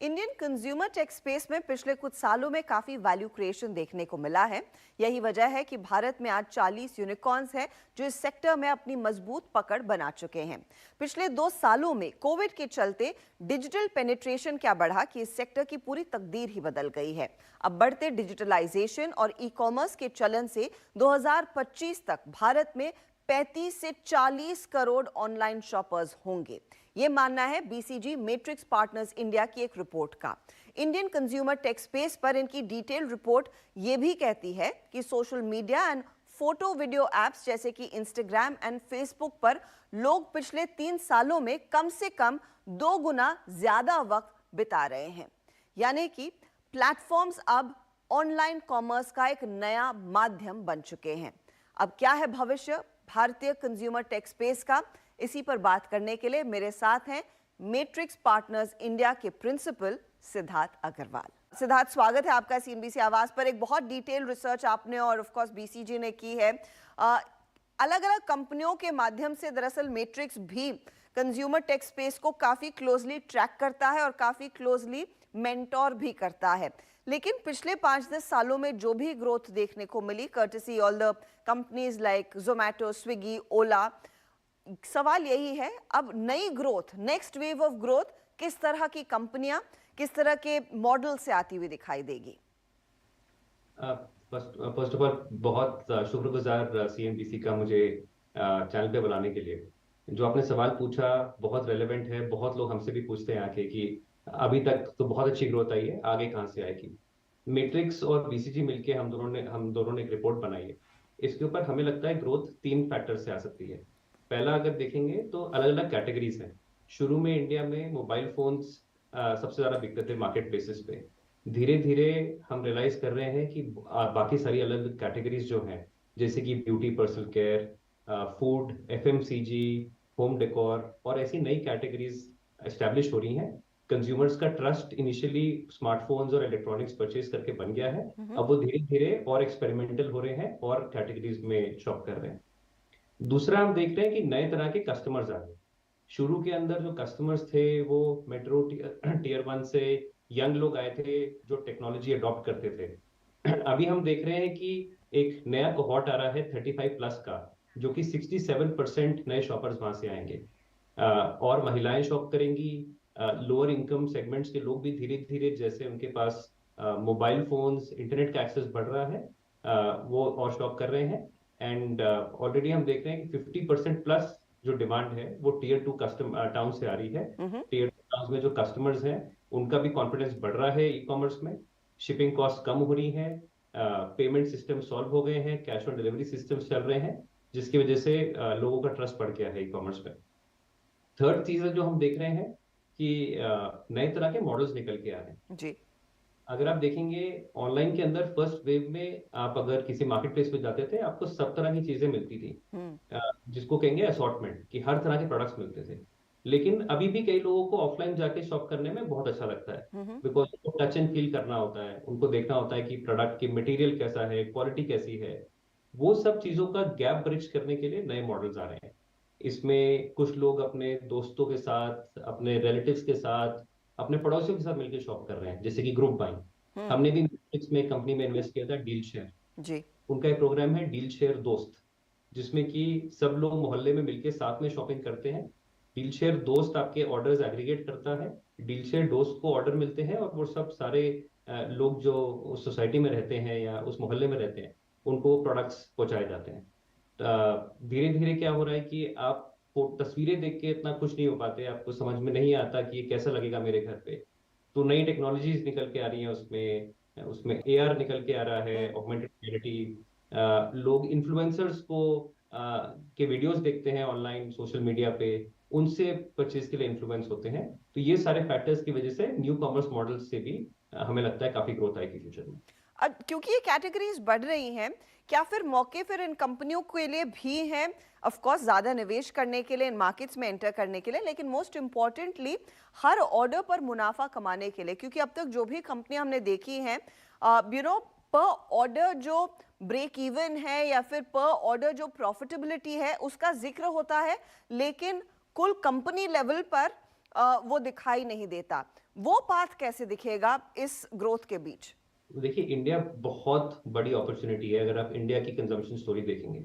Indian consumer tech space में पिछले कुछ सालों में काफी वैल्यू क्रिएशन देखने को मिला है। यही वजह है कि भारत में आज 40 यूनिकॉर्न्स हैं जो इस सेक्टर में अपनी मजबूत पकड़ बना चुके हैं। पिछले 2 सालों में कोविड के चलते डिजिटल पेनिट्रेशन क्या बढ़ा कि इस सेक्टर की पूरी तकदीर ही बदल गई है। अब बढ़ते डिजिटलाइजेशन और ई कॉमर्स के चलन से 2025 तक भारत में 35 से 40 करोड़ ऑनलाइन शॉपर्स होंगे। ये मानना है बीसीजी मैट्रिक्स पार्टनर्स इंडिया की एक रिपोर्ट का। इंडियन कंज्यूमर टेक स्पेस पर इनकी डिटेल रिपोर्ट ये भी कहती है कि social media and photo video apps जैसे कि इंस्टाग्राम एंड फेसबुक पर लोग पिछले 3 सालों में कम से कम 2 गुना ज्यादा वक्त बिता रहे हैं। यानी कि प्लेटफॉर्म्स अब ऑनलाइन कॉमर्स का एक नया माध्यम बन चुके हैं। अब क्या है भविष्य भारतीय कंज्यूमर टेक स्पेस का, इसी पर बात करने के लिए मेरे साथ हैं मैट्रिक्स पार्टनर्स इंडिया के प्रिंसिपल सिद्धार्थ अग्रवाल। सिद्धार्थ, स्वागत है आपका सीएनबीसी आवाज पर। एक बहुत डिटेल रिसर्च आपने और ऑफ कोर्स बीसीजी ने की है। अलग अलग कंपनियों के माध्यम से दरअसल मैट्रिक्स भी कंज्यूमर टेक स्पेस को काफी क्लोजली ट्रैक करता है और काफी क्लोजली मेंटोर भी करता है। लेकिन पिछले 5-10 सालों में जो भी ग्रोथ देखने को मिली courtesy all the companies like Zomato, Swiggy, Ola, सवाल यही है अब नई growth, next wave of growth किस तरह की कंपनियां, किस तरह के मॉडल से आती हुई दिखाई देगी? फर्स्ट ऑफ ऑल बहुत शुक्रगुजार सीएनबीसी का मुझे चैनल पे बुलाने के लिए। जो आपने सवाल पूछा बहुत रेलेवेंट है। बहुत लोग हमसे भी पूछते हैं आके कि अभी तक तो बहुत अच्छी ग्रोथ आई है, आगे कहाँ से आएगी। मैट्रिक्स और बीसीजी मिलके हम दोनों ने एक रिपोर्ट बनाई है। इसके ऊपर हमें लगता है ग्रोथ 3 फैक्टर से आ सकती है। पहला अगर देखेंगे तो अलग अलग कैटेगरीज हैं। शुरू में इंडिया में मोबाइल फोन्स सबसे ज्यादा बिकते थे मार्केट प्लेसेस पे। धीरे धीरे हम रियलाइज कर रहे हैं कि बाकी सारी अलग अलग कैटेगरीज जो हैं, जैसे कि beauty, personal care, food, FMCG, home decor और ऐसी नई कैटेगरीज एस्टेब्लिश हो रही हैं। कंज्यूमर्स का ट्रस्ट इनिशियली स्मार्टफोन्स और इलेक्ट्रॉनिक्स परचेज करके बन गया है। अब वो धीरे धीरे और एक्सपेरिमेंटल हो रहे हैं और कैटेगरीज में शॉप कर रहे हैं। दूसरा हम देख रहे हैं कि नए तरह के कस्टमर्स आ गए। शुरू के अंदर जो कस्टमर्स थे वो मेट्रो टीयर 1 से यंग लोग आए थे जो टेक्नोलॉजी अडॉप्ट करते थे। अभी हम देख रहे हैं कि एक नया कोहॉर्ट आ रहा है 35 प्लस का, जो कि 67% नए शॉपर्स वहां से आएंगे। और महिलाएं शॉप करेंगी। लोअर इनकम सेगमेंट्स के लोग भी धीरे धीरे, जैसे उनके पास मोबाइल फोन्स, इंटरनेट का एक्सेस बढ़ रहा है, वो और शॉप कर रहे हैं। एंड ऑलरेडी हम देख रहे हैं कि 50% प्लस जो डिमांड है वो टीयर 2 कस्टम टाउन से आ रही है। टीयर 2 टाउन में जो कस्टमर्स हैं उनका भी कॉन्फिडेंस बढ़ रहा है ई कॉमर्स में। शिपिंग कॉस्ट कम हो रही है, पेमेंट सिस्टम सॉल्व हो गए हैं, कैश ऑन डिलीवरी सिस्टम्स चल रहे हैं, जिसकी वजह से लोगों का ट्रस्ट बढ़ गया है ई कॉमर्स में। थर्ड चीज है जो हम देख रहे हैं कि नए तरह के मॉडल्स निकल के आ रहे हैं जी। अगर आप देखेंगे ऑनलाइन के अंदर फर्स्ट वेव में आप अगर किसी मार्केट प्लेस पे जाते थे आपको सब तरह की चीजें मिलती थी, जिसको कहेंगे असॉर्टमेंट, कि हर तरह के प्रोडक्ट्स मिलते थे। लेकिन अभी भी कई लोगों को ऑफलाइन जाके शॉप करने में बहुत अच्छा लगता है, बिकॉज उनको टच एंड फील करना होता है, उनको देखना होता है कि प्रोडक्ट की मटेरियल कैसा है, क्वालिटी कैसी है। वो सब चीजों का गैप ब्रिज करने के लिए नए मॉडल्स आ रहे हैं। इसमें कुछ लोग अपने दोस्तों के साथ, अपने रिलेटिव्स के साथ, अपने पड़ोसियों के साथ मिलकर शॉप कर रहे हैं, जैसे कि ग्रुप बाइंग। हमने भी नेटफ्लिक्स में कंपनी में इन्वेस्ट किया था, डील शेयर जी। उनका एक प्रोग्राम है डील शेयर दोस्त, जिसमें कि सब लोग मोहल्ले में मिलकर साथ में शॉपिंग करते हैं। डील शेयर दोस्त आपके ऑर्डर्स एग्रीगेट करता है, डील शेयर दोस्त को ऑर्डर मिलते हैं और वो सब सारे लोग जो उस सोसाइटी में रहते हैं या उस मोहल्ले में रहते हैं उनको प्रोडक्ट्स पहुंचाए जाते हैं। धीरे धीरे क्या हो रहा है कि आप तस्वीरें देख के इतना खुश नहीं हो पाते, आपको समझ में नहीं आता कि ये कैसा लगेगा मेरे घर पे। तो नई टेक्नोलॉजीज निकल के आ रही हैं, उसमें उसमें एआर निकल के आ रहा है, ऑगमेंटेड रियलिटी। लोग इन्फ्लुएंसर्स को के वीडियोस देखते हैं ऑनलाइन सोशल मीडिया पे, उनसे परचेज के लिए इन्फ्लुएंस होते हैं। तो ये सारे फैक्टर्स की वजह से न्यू कॉमर्स मॉडल्स से भी हमें लगता है काफी ग्रोथ आएगी फ्यूचर में। अब क्योंकि ये कैटेगरीज बढ़ रही हैं, क्या फिर मौके फिर इन कंपनियों के लिए भी हैं, ऑफ कोर्स ज्यादा निवेश करने के लिए, इन मार्केट्स में एंटर करने के लिए, लेकिन मोस्ट इंपॉर्टेंटली हर ऑर्डर पर मुनाफा कमाने के लिए? क्योंकि अब तक जो भी कंपनियां हमने देखी हैं, पर ऑर्डर जो ब्रेक इवन है या फिर पर ऑर्डर जो प्रॉफिटेबिलिटी है उसका जिक्र होता है, लेकिन कुल कंपनी लेवल पर वो दिखाई नहीं देता। वो पाथ कैसे दिखेगा इस ग्रोथ के बीच? देखिए, इंडिया बहुत बड़ी अपॉर्चुनिटी है अगर आप इंडिया की कंजम्पशन स्टोरी देखेंगे।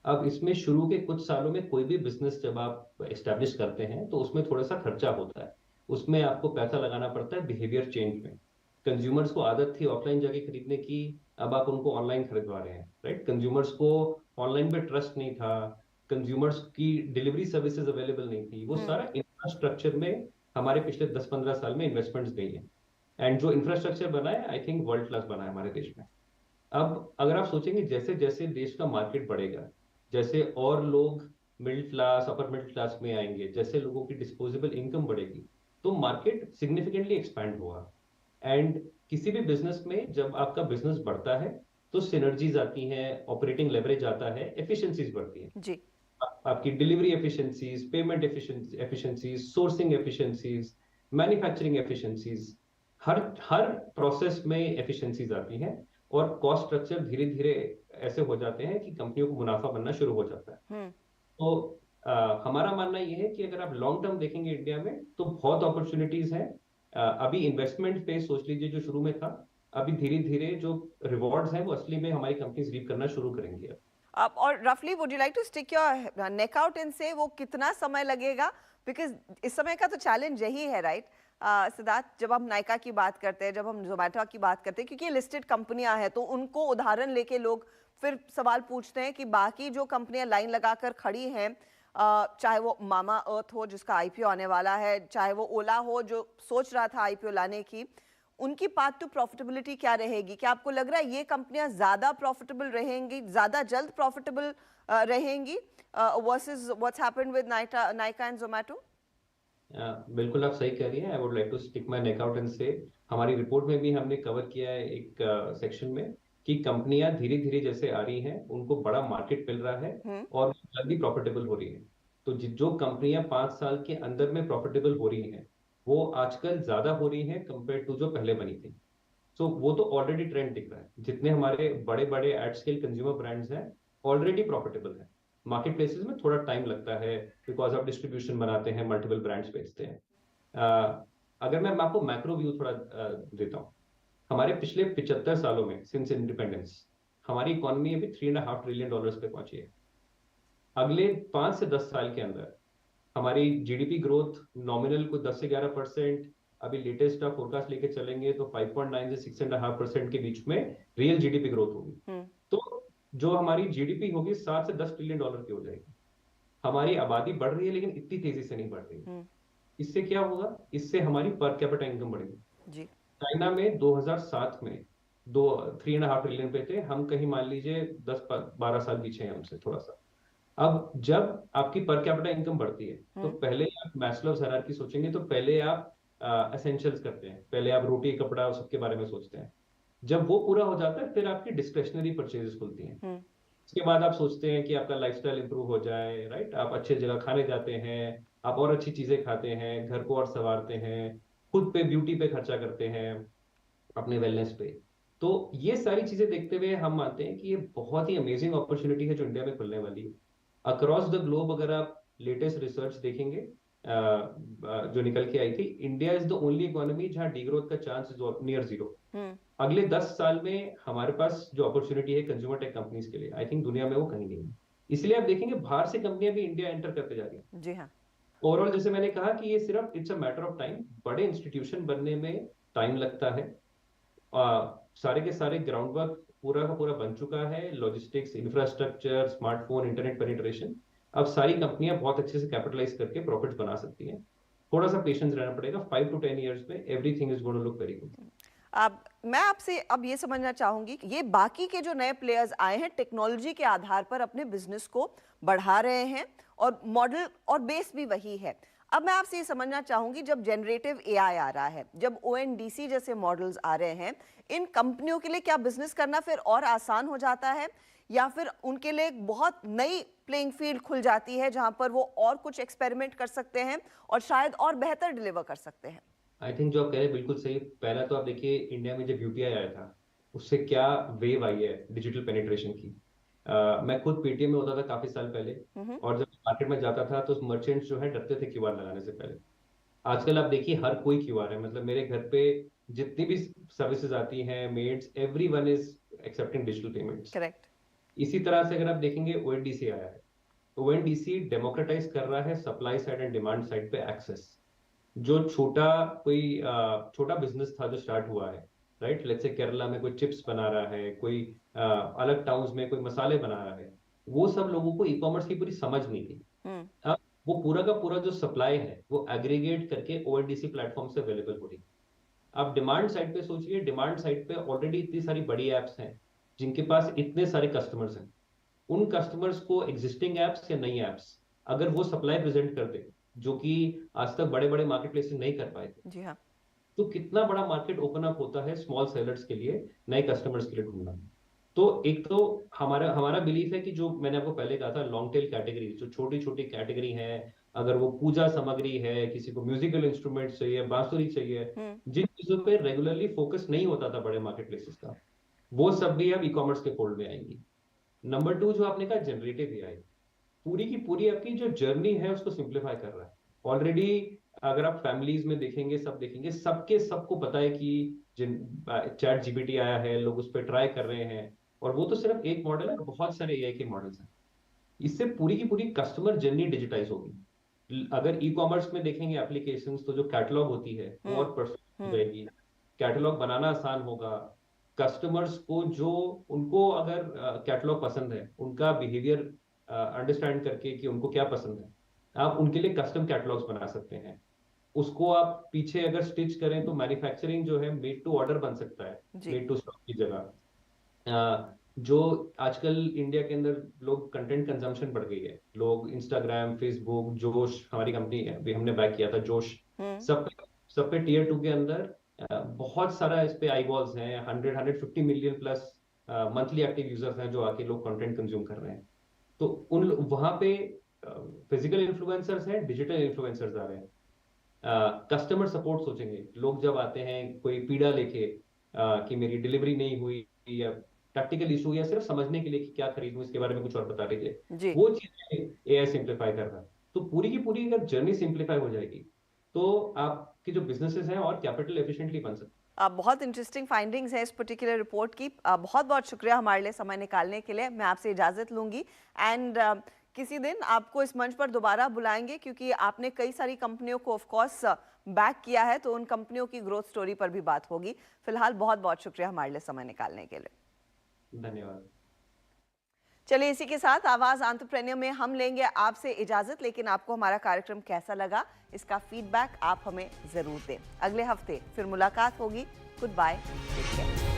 अब इसमें शुरू के कुछ सालों में कोई भी बिजनेस जब आप एस्टेब्लिश करते हैं तो उसमें थोड़ा सा खर्चा होता है। उसमें आपको पैसा लगाना पड़ता है बिहेवियर चेंज में। कंज्यूमर्स को आदत थी ऑफलाइन जाके खरीदने की, अब आप उनको ऑनलाइन खरीदवा रहे हैं, राइट? कंज्यूमर्स को ऑनलाइन पे ट्रस्ट नहीं था, कंज्यूमर्स की डिलीवरी सर्विसेज अवेलेबल नहीं थी। वो सारा इंफ्रास्ट्रक्चर में हमारे पिछले 10-15 साल में इन्वेस्टमेंट्स गई हैं। एंड जो इंफ्रास्ट्रक्चर बना है आई थिंक वर्ल्ड क्लास बना है हमारे देश में। अब अगर आप सोचेंगे जैसे जैसे देश का मार्केट बढ़ेगा, जैसे और लोग middle class upper middle class में आएंगे, जैसे लोगों की डिस्पोजेबल इनकम बढ़ेगी, तो मार्केट सिग्निफिकेंटली एक्सपैंड होगा। एंड किसी भी बिजनेस में जब आपका बिजनेस बढ़ता है तो सिनर्जीज आती हैं, ऑपरेटिंग लेवरेज आता है, एफिशिएंसीज बढ़ती हैं। जी। आपकी delivery efficiencies, payment efficiencies, sourcing efficiencies, manufacturing efficiencies, हर हर प्रोसेस में एफिशिएंसीज आती हैं। और कॉस्ट स्ट्रक्चर धीरे धीरे ऐसे हो जाते हैं कि कंपनियों को मुनाफा बनना शुरू हो जाता है। हम्म। तो हमारा मानना ये है कि अगर आप लॉन्ग टर्म देखेंगे इंडिया में तो बहुत अपॉर्चुनिटीज हैं। अभी इन्वेस्टमेंट फेज सोच लीजिए जो शुरू में था, अभी धीरे धीरे जो रिवॉर्ड्स हैं वो असली में हमारी कंपनीज रीप करना शुरू करेंगी अब। अब और रफली would you like to stick your neck out and say वो कितना समय लगेगा? बिकॉज इस समय का तो चैलेंज यही है, राइट? सिद्धार्थ, जब हम नायका की बात करते हैं, जब हम जोमेटो की बात करते हैं, क्योंकि ये लिस्टेड कंपनियां हैं, तो उनको उदाहरण लेके लोग फिर सवाल पूछते हैं कि बाकी जो कंपनियां लाइन लगाकर खड़ी हैं, चाहे वो मामा अर्थ हो जिसका आईपीओ आने वाला है, चाहे वो ओला हो जो सोच रहा था आईपीओ लाने की, उनकी पाथ टू प्रॉफिटेबिलिटी क्या रहेगी? क्या आपको लग रहा है ये कंपनियां ज्यादा प्रॉफिटेबल रहेंगी, ज्यादा जल्द प्रॉफिटेबल रहेंगी versus what's happened with Nykaa and Zomato? बिल्कुल आप सही कह रही हैं। I would like to stick my neck out and say हमारी रिपोर्ट में भी हमने कवर किया है एक सेक्शन में कि कंपनियां धीरे धीरे जैसे आ रही हैं उनको बड़ा मार्केट मिल रहा है और जल्दी प्रॉफिटेबल हो रही है। तो जो कंपनियां 5 साल के अंदर में प्रॉफिटेबल हो रही हैं वो आजकल ज्यादा हो रही हैं कंपेयर टू जो पहले बनी थी। सो वो तो ऑलरेडी ट्रेंड दिख रहा है। जितने हमारे बड़े बड़े एट स्केल कंज्यूमर ब्रांड्स हैं ऑलरेडी प्रॉफिटेबल हैं। मार्केट प्लेसेस में थोड़ा टाइम लगता है बिकॉज आप डिस्ट्रीब्यूशन बनाते हैं, मल्टीपल ब्रांड्स बेचते हैं। अगर मैं आपको मैक्रो व्यू थोड़ा देता हूँ, हमारे पिछले 75 सालों में सिंस इंडिपेंडेंस हमारी इकोनॉमी अभी $3.5 ट्रिलियन पे पहुंची है। अगले 5 से 10 साल के अंदर हमारी जीडीपी ग्रोथ नॉमिनल को 10 से 11%, अभी लेटेस्ट आप फोरकास्ट लेके चलेंगे तो 5.9 से 6.5% के बीच में रियल जीडीपी ग्रोथ होगी। तो जो हमारी जीडीपी होगी $7 से 10 ट्रिलियन की हो जाएगी। हमारी आबादी बढ़ रही है लेकिन इतनी तेजी से नहीं बढ़ रही है। इससे क्या होगा? इससे हमारी पर कैपिटा इनकम बढ़ेगी। जी। चाइना में 2007 में 3.5 ट्रिलियन पे थे, हम कहीं मान लीजिए 10-12 साल पीछे हैं हमसे थोड़ा सा। अब जब आपकी पर कैपिटा इनकम बढ़ती है तो पहले आप मैस्लोव्स हायरार्की सोचेंगे तो पहले आप एसेंशियल्स करते हैं, पहले आप रोटी कपड़ा सबके बारे में सोचते हैं। जब वो पूरा हो जाता है फिर आपकी डिस्क्रेशनरी परचेजेस खुलती हैं। उसके बाद आप सोचते हैं कि आपका लाइफस्टाइल इंप्रूव हो जाए, राइट? आप अच्छे जगह खाने जाते हैं, आप और अच्छी चीजें खाते हैं, घर को और संवारते हैं, खुद पे ब्यूटी पे खर्चा करते हैं, अपने वेलनेस पे। तो ये सारी चीजें देखते हुए हम मानते हैं कि ये बहुत ही अमेजिंग अपॉर्चुनिटी है जो इंडिया में खुलने वाली है। अक्रॉस द ग्लोब अगर आप लेटेस्ट रिसर्च देखेंगे जो निकल के आई थी, India is the only economy जहां डीग्रोथ का चांस इज नियर जीरो। अगले 10 साल में हमारे पास जो अपॉर्चुनिटी है कंज्यूमर टेक कंपनीज के लिए, आई थिंक दुनिया में वो कहीं नहीं है। इसलिए आप देखेंगे बाहर से कंपनियां भी इंडिया एंटर करते जा रही है। जी हाँ। ओवरऑल जैसे मैंने कहा कि ये सिर्फ it's a matter of time. बड़े इंस्टीट्यूशन बनने में टाइम लगता है। सारे के सारे ग्राउंड वर्क पूरा का पूरा बन चुका है, logistics, infrastructure, smartphone, internet penetration. अब सारी कंपनियां बहुत अच्छे से कैपिटलाइज करके प्रॉफिट्स बना सकती हैं। थोड़ा सा पेशेंस रहना पड़ेगा। 5 to 10 ईयर्स में everything is going to look very good. अब मैं आपसे अब ये समझना चाहूंगी कि ये बाकी के जो नए प्लेयर्स आए हैं टेक्नोलॉजी के आधार पर अपने बिजनेस को बढ़ा रहे हैं और मॉडल और बेस भी वही है। अब मैं आपसे ये समझना चाहूंगी, जब जनरेटिव एआई आ रहा है, जब ओएनडीसी जैसे मॉडल्स आ रहे हैं, इन कंपनियों के लिए क्या बिजनेस करना फिर और आसान हो जाता है या फिर उनके लिए एक बहुत नई प्लेइंग फील्ड खुल जाती है जहां पर वो और कुछ एक्सपेरिमेंट कर सकते हैं और शायद और बेहतर डिलीवर कर सकते हैं? आई थिंक जो आप कह रहे हैं बिल्कुल सही। पहला तो आप देखिए इंडिया में जब यूपीआई आया था उससे क्या वेव आई है डिजिटल पेनिट्रेशन की। मैं खुद पेटीएम में होता था काफी साल पहले और जब मार्केट में जाता था तो मर्चेंट्स जो है डरते थे क्यूआर लगाने से पहले। आजकल आप देखिए हर कोई क्यूआर है, मतलब मेरे घर पे जितनी भी सर्विसेज आती हैं, maids, everyone is accepting digital payments. Correct. इसी तरह से अगर आप देखेंगे ओएनडीसी आया है, ओएनडीसी डेमोक्रेटाइज कर रहा है supply side and demand side पे एक्सेस। जो छोटा बिजनेस था जो स्टार्ट हुआ है, राइट, लेट्स से केरला में कोई चिप्स बना रहा है, कोई अलग टाउन्स में कोई मसाले बना रहा है, वो सब लोगों को ई कॉमर्स की पूरी समझ नहीं थी। हम्म। अब वो पूरा का पूरा जो सप्लाई है वो एग्रीगेट करके ओएनडीसी प्लेटफॉर्म से अवेलेबल हो रही है। आप डिमांड साइड पे सोचिए, डिमांड साइड पे ऑलरेडी इतनी सारी बड़ी एप्स हैं जिनके पास इतने सारे कस्टमर्स हैं। उन कस्टमर्स को एग्जिस्टिंग एप्स या नई एप्स अगर वो सप्लाई प्रेजेंट कर दे, जो कि आज तक बड़े बड़े मार्केट प्लेसेस नहीं कर पाए थे, जी हाँ। तो कितना बड़ा मार्केट ओपन अप होता है स्मॉल सेलर्स के लिए, नए कस्टमर्स के लिए ढूंढना। तो एक तो हमारा हमारा बिलीफ है कि जो मैंने आपको पहले कहा था, लॉन्ग टेल कैटेगरी, जो छोटी छोटी कैटेगरी है, अगर वो पूजा सामग्री है, किसी को म्यूजिकल इंस्ट्रूमेंट्स चाहिए, बांसुरी चाहिए, जिन चीजों पे रेगुलरली फोकस नहीं होता था बड़े मार्केट प्लेसेस का, वो सब भी अब ई कॉमर्स के फोल्ड में आएंगी। नंबर 2 जो आपने कहा, जनरेटिव एआई, पूरी की पूरी आपकी जो जर्नी है उसको सिंप्लीफाई कर रहा है ऑलरेडी। अगर आप फैमिलीज में देखेंगे, सब देखेंगे, सबको पता है कि जिन चैट जीपीटी आया है, लोग उस पर ट्राई कर रहे हैं, और वो तो सिर्फ एक मॉडल है, बहुत सारे एआई के मॉडल्स हैं। इससे पूरी की पूरी कस्टमर जर्नी डिजिटाइज होगी। अगर ई कॉमर्स में देखेंगे एप्लीकेशंस, तो जो कैटलॉग होती है वो और पर्सनल हो जाएगी, कैटलॉग बनाना आसान होगा। कस्टमर्स को जो, उनको अगर कैटलॉग पसंद है, उनका बिहेवियर अंडरस्टैंड करके कि उनको क्या पसंद है, आप उनके लिए कस्टम कैटलॉग्स बना सकते हैं। उसको आप पीछे अगर स्टिच करें तो मैन्युफैक्चरिंग जो है मेड टू ऑर्डर बन सकता है, जी। मेड टू स्टॉक की जगह। जो आजकल इंडिया के अंदर लोग कंटेंट कंजम्पशन बढ़ गई है, लोग इंस्टाग्राम, फेसबुक, जोश, हमारी कंपनी अभी हमने बैक किया था जोश, सब पे टीयर 2 के अंदर बहुत सारा इस पे आई बॉल्स हैं, 150 million plus monthly active users हैं जो आके लोग कंटेंट कंज्यूम कर रहे हैं। तो उन वहां पे फिजिकल इन्फ्लुएंसर्स हैं, डिजिटल इन्फ्लुएंसर्स आ रहे हैं। कस्टमर सपोर्ट सोचेंगे लोग जब आते हैं कोई पीड़ा लेके, कि मेरी डिलीवरी नहीं हुई, या प्रैक्टिकल इशू, या सिर्फ समझने के लिए कि क्या खरीदूं, इसके बारे में कुछ और बता दीजिए, जी। वो चीजें एआई सिंप्लीफाई कर रहा है। तो पूरी की पूरी अगर जर्नी सिंप्लीफाई हो जाएगी तो आपकी जो बिजनेसेस हैं और कैपिटल एफिशिएंटली बन सकते बहुत इंटरेस्टिंग फाइंडिंग्स है इस पर्टिकुलर रिपोर्ट की। बहुत बहुत शुक्रिया हमारे लिए समय निकालने के लिए। मैं आपसे इजाज़त लूंगी एंड किसी दिन आपको इस मंच पर दोबारा बुलाएंगे, क्योंकि आपने कई सारी कंपनियों को ऑफ कोर्स बैक किया है, तो उन कंपनियों की ग्रोथ स्टोरी पर भी बात होगी। फिलहाल बहुत बहुत शुक्रिया हमारे लिए समय निकालने के लिए। धन्यवाद। चलिए, इसी के साथ आवाज एंटरप्रेन्योर में हम लेंगे आपसे इजाजत, लेकिन आपको हमारा कार्यक्रम कैसा लगा इसका फीडबैक आप हमें जरूर दें। अगले हफ्ते फिर मुलाकात होगी। Good bye, take care.